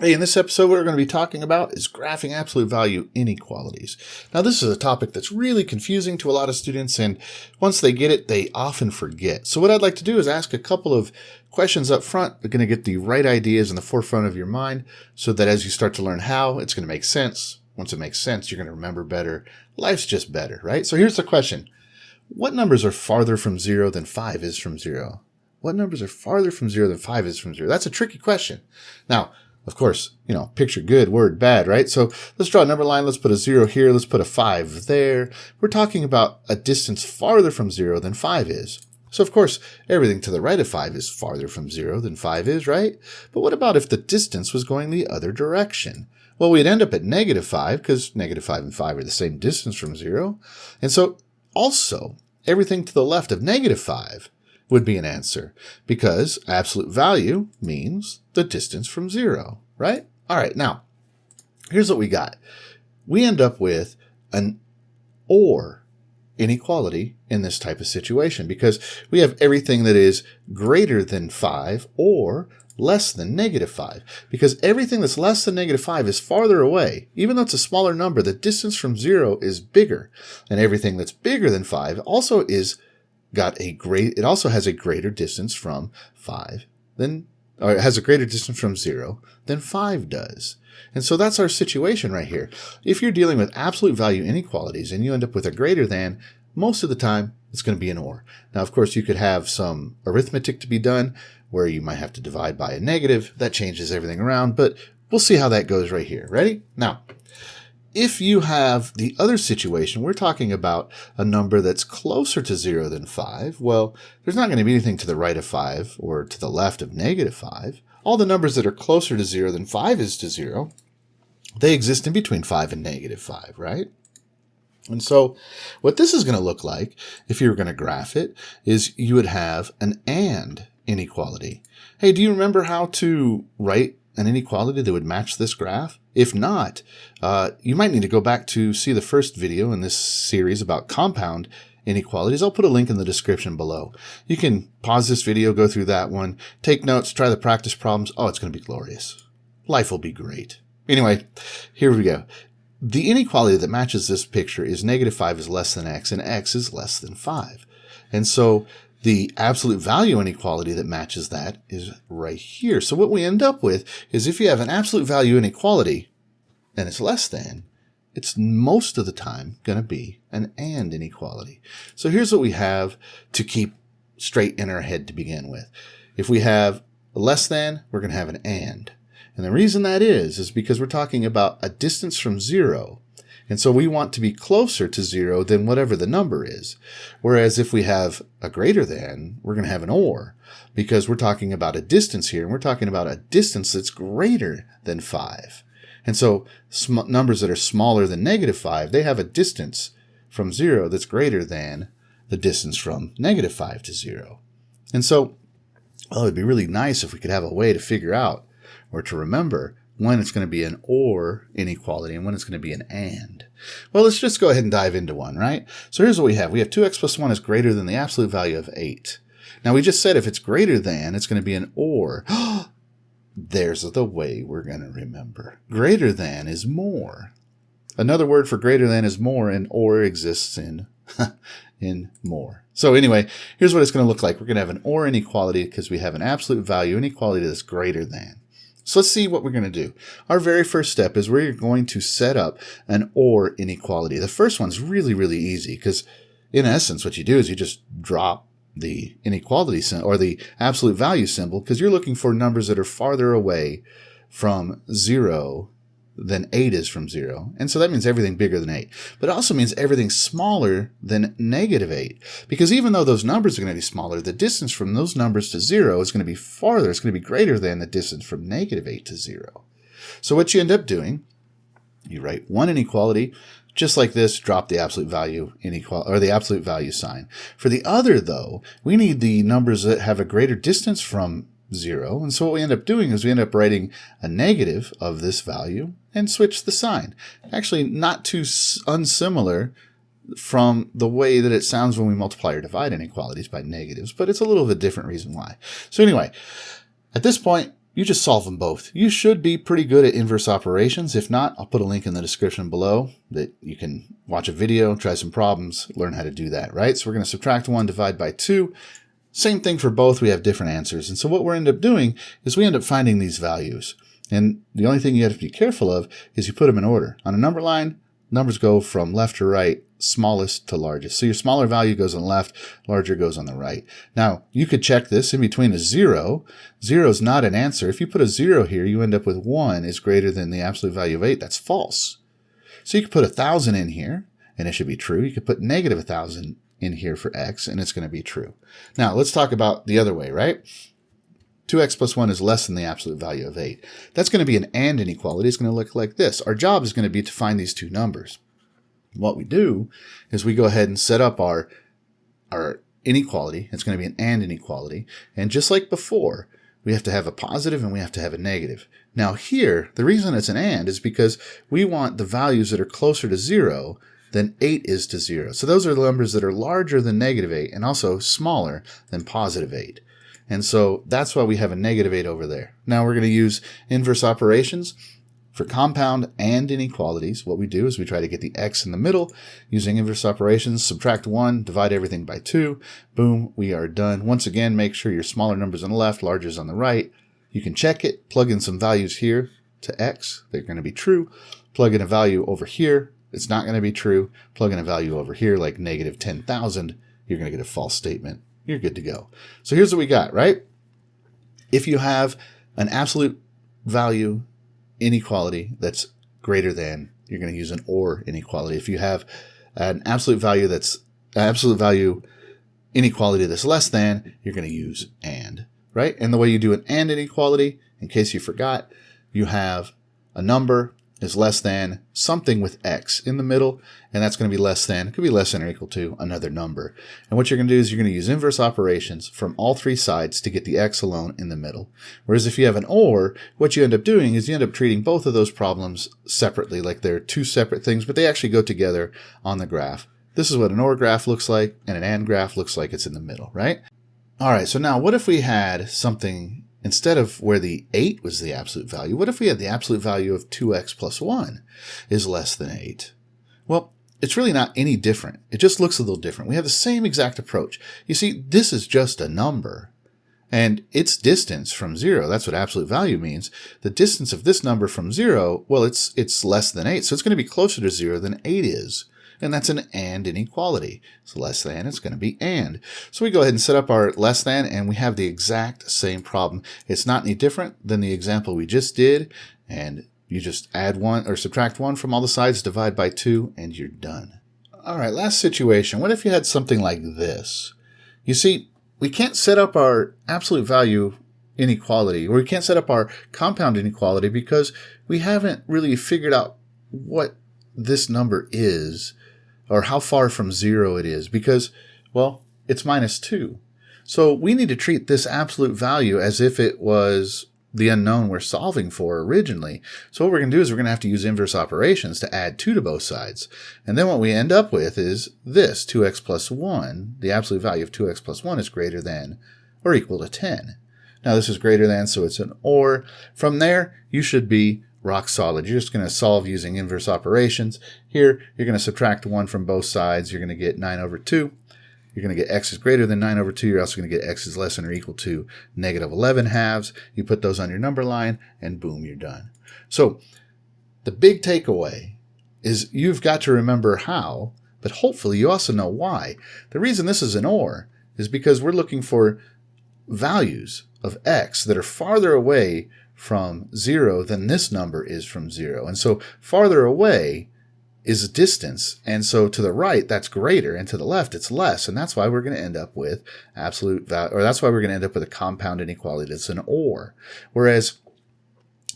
Hey, in this episode, what we're going to be talking about is graphing absolute value inequalities. Now, this is a topic that's really confusing to a lot of students, and once they get it, they often forget. So what I'd like to do is ask a couple of questions up front. They're going to get the right ideas in the forefront of your mind so that as you start to learn how, it's going to make sense. Once it makes sense, you're going to remember better. Life's just better, right? So here's the question. What numbers are farther from 0 than 5 is from 0? What numbers are farther from 0 than 5 is from 0? That's a tricky question. Now, of course, picture good, word bad, right? So let's draw a number line. Let's put a 0 here. Let's put a 5 there. We're talking about a distance farther from 0 than 5 is. So, of course, everything to the right of 5 is farther from 0 than 5 is, right? But what about if the distance was going the other direction? Well, we'd end up at -5 because -5 and 5 are the same distance from 0. And so also, everything to the left of -5 would be an answer because absolute value means the distance from 0, right? All right, now, here's what we got. We end up with an OR inequality in this type of situation because we have everything that is greater than 5 or less than -5 because everything that's less than -5 is farther away. Even though it's a smaller number, the distance from 0 is bigger, and everything that's bigger than 5 also it also has a greater distance from 5 or it has a greater distance from 0 than 5 does. And so that's our situation right here. If you're dealing with absolute value inequalities and you end up with a greater than, most of the time it's going to be an OR. Now, of course, you could have some arithmetic to be done where you might have to divide by a negative. That changes everything around, but we'll see how that goes right here. Ready? Now, if you have the other situation, we're talking about a number that's closer to 0 than 5. Well, there's not going to be anything to the right of 5 or to the left of -5. All the numbers that are closer to 0 than 5 is to 0. They exist in between 5 and -5, right? And so what this is going to look like, if you were going to graph it, is you would have an AND inequality. Hey, do you remember how to write an inequality that would match this graph? If not, you might need to go back to see the first video in this series about compound inequalities. I'll put a link in the description below. You can pause this video, go through that one, take notes, try the practice problems. Oh, it's going to be glorious. Life will be great. Anyway, here we go. The inequality that matches this picture is -5 is less than x and x is less than 5. And so the absolute value inequality that matches that is right here. So what we end up with is if you have an absolute value inequality and it's less than, it's most of the time going to be an AND inequality. So here's what we have to keep straight in our head to begin with. If we have less than, we're going to have an AND. And the reason that is because we're talking about a distance from 0. And so we want to be closer to 0 than whatever the number is. Whereas if we have a greater than, we're going to have an OR because we're talking about a distance here, and we're talking about a distance that's greater than 5. And so numbers that are smaller than -5, they have a distance from 0 that's greater than the distance from -5 to 0. And so, well, it would be really nice if we could have a way to figure out or to remember when it's going to be an OR inequality and when it's going to be an AND. Well, let's just go ahead and dive into one, right? So here's what we have. We have 2x plus 1 is greater than the absolute value of 8. Now, we just said if it's greater than, it's going to be an OR. There's the way we're going to remember. Greater than is more. Another word for greater than is more, and OR exists in more. So anyway, here's what it's going to look like. We're going to have an OR inequality because we have an absolute value inequality that's greater than. So let's see what we're going to do. Our very first step is we're going to set up an OR inequality. The first one's really, really easy because in essence, what you do is you just drop the inequality symbol or the absolute value symbol because you're looking for numbers that are farther away from 0 than 8 is from 0. And so that means everything bigger than 8. But it also means everything smaller than -8. Because even though those numbers are going to be smaller, the distance from those numbers to 0 is going to be farther. It's going to be greater than the distance from -8 to 0. So what you end up doing, you write one inequality, just like this, drop the absolute value inequality or the absolute value sign. For the other, though, we need the numbers that have a greater distance from 0. And so what we end up doing is we end up writing a negative of this value and switch the sign. Actually, not too unsimilar from the way that it sounds when we multiply or divide inequalities by negatives, but it's a little bit different reason why. So anyway, at this point, you just solve them both. You should be pretty good at inverse operations. If not, I'll put a link in the description below that you can watch a video, try some problems, learn how to do that, right? So we're going to subtract 1, divide by 2. Same thing for both. We have different answers. And so what we end up doing is we end up finding these values. And the only thing you have to be careful of is you put them in order. On a number line, numbers go from left to right, smallest to largest. So your smaller value goes on the left, larger goes on the right. Now, you could check this in between a 0. 0 is not an answer. If you put a 0 here, you end up with 1 is greater than the absolute value of 8. That's false. So you could put 1,000 in here, and it should be true. You could put negative 1,000 in here for x, and it's going to be true. Now, let's talk about the other way, right? 2x plus 1 is less than the absolute value of 8. That's going to be an AND inequality. It's going to look like this. Our job is going to be to find these two numbers. What we do is we go ahead and set up our inequality. It's going to be an AND inequality. And just like before, we have to have a positive and we have to have a negative. Now here, the reason it's an AND is because we want the values that are closer to 0 than 8 is to 0. So those are the numbers that are larger than negative 8 and also smaller than positive 8. And so that's why we have a negative 8 over there. Now we're going to use inverse operations. For compound and inequalities, what we do is we try to get the x in the middle using inverse operations. Subtract 1, divide everything by 2. Boom, we are done. Once again, make sure your smaller numbers on the left, larger is on the right. You can check it, plug in some values here to x. They're going to be true. Plug in a value over here. It's not going to be true. Plug in a value over here like negative 10,000. You're going to get a false statement. You're good to go. So here's what we got, right? If you have an absolute value inequality that's greater than, you're going to use an OR inequality. If you have an absolute value inequality that's less than, you're going to use AND, right? And the way you do an AND inequality, in case you forgot, you have a number is less than something with x in the middle, and that's going to be less than, it could be less than or equal to another number. And what you're going to do is you're going to use inverse operations from all three sides to get the x alone in the middle. Whereas if you have an OR, what you end up doing is you end up treating both of those problems separately, like they're two separate things, but they actually go together on the graph. This is what an OR graph looks like, and an AND graph looks like it's in the middle, right? All right, so now what if we had something instead of where the 8 was the absolute value, what if we had the absolute value of 2x plus 1 is less than 8? Well, it's really not any different. It just looks a little different. We have the same exact approach. You see, this is just a number, and its distance from 0, that's what absolute value means. The distance of this number from 0, well, it's less than 8, so it's going to be closer to 0 than 8 is. And that's an AND inequality. It's less than, it's going to be AND. So we go ahead and set up our less than, and we have the exact same problem. It's not any different than the example we just did, and you just add 1 or subtract 1 from all the sides, divide by 2, and you're done. All right, last situation. What if you had something like this? You see, we can't set up our absolute value inequality, or we can't set up our compound inequality because we haven't really figured out what this number is, or how far from 0 it is, because, well, it's minus 2. So we need to treat this absolute value as if it was the unknown we're solving for originally. So what we're going to do is we're going to have to use inverse operations to add 2 to both sides. And then what we end up with is this, 2x plus 1. The absolute value of 2x plus 1 is greater than or equal to 10. Now this is greater than, so it's an OR. From there, you should be rock solid. You're just going to solve using inverse operations. Here, you're going to subtract 1 from both sides. You're going to get 9 over 2. You're going to get x is greater than 9 over 2. You're also going to get x is less than or equal to negative 11 halves. You put those on your number line, and boom, you're done. So the big takeaway is you've got to remember how, but hopefully you also know why. The reason this is an OR is because we're looking for values of x that are farther away from 0 than this number is from 0. And so farther away is a distance. And so to the right, that's greater, and to the left, it's less. And that's why we're going to end up with absolute value, or that's why we're going to end up with a compound inequality that's an OR. Whereas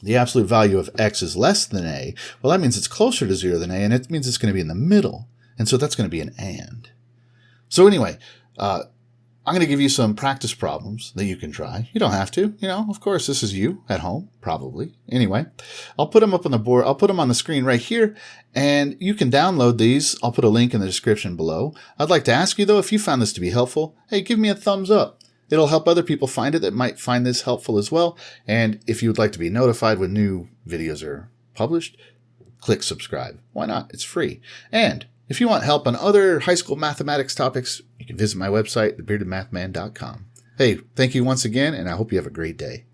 the absolute value of x is less than a, well, that means it's closer to 0 than a, and it means it's going to be in the middle. And so that's going to be an AND. So anyway, I'm going to give you some practice problems that you can try. You don't have to, of course, this is you at home, probably. Anyway, I'll put them up on the board. I'll put them on the screen right here, and you can download these. I'll put a link in the description below. I'd like to ask you, though, if you found this to be helpful, hey, give me a thumbs up. It'll help other people find it that might find this helpful as well. And if you would like to be notified when new videos are published, click subscribe. Why not? It's free. And if you want help on other high school mathematics topics, you can visit my website, thebeardedmathman.com. Hey, thank you once again, and I hope you have a great day.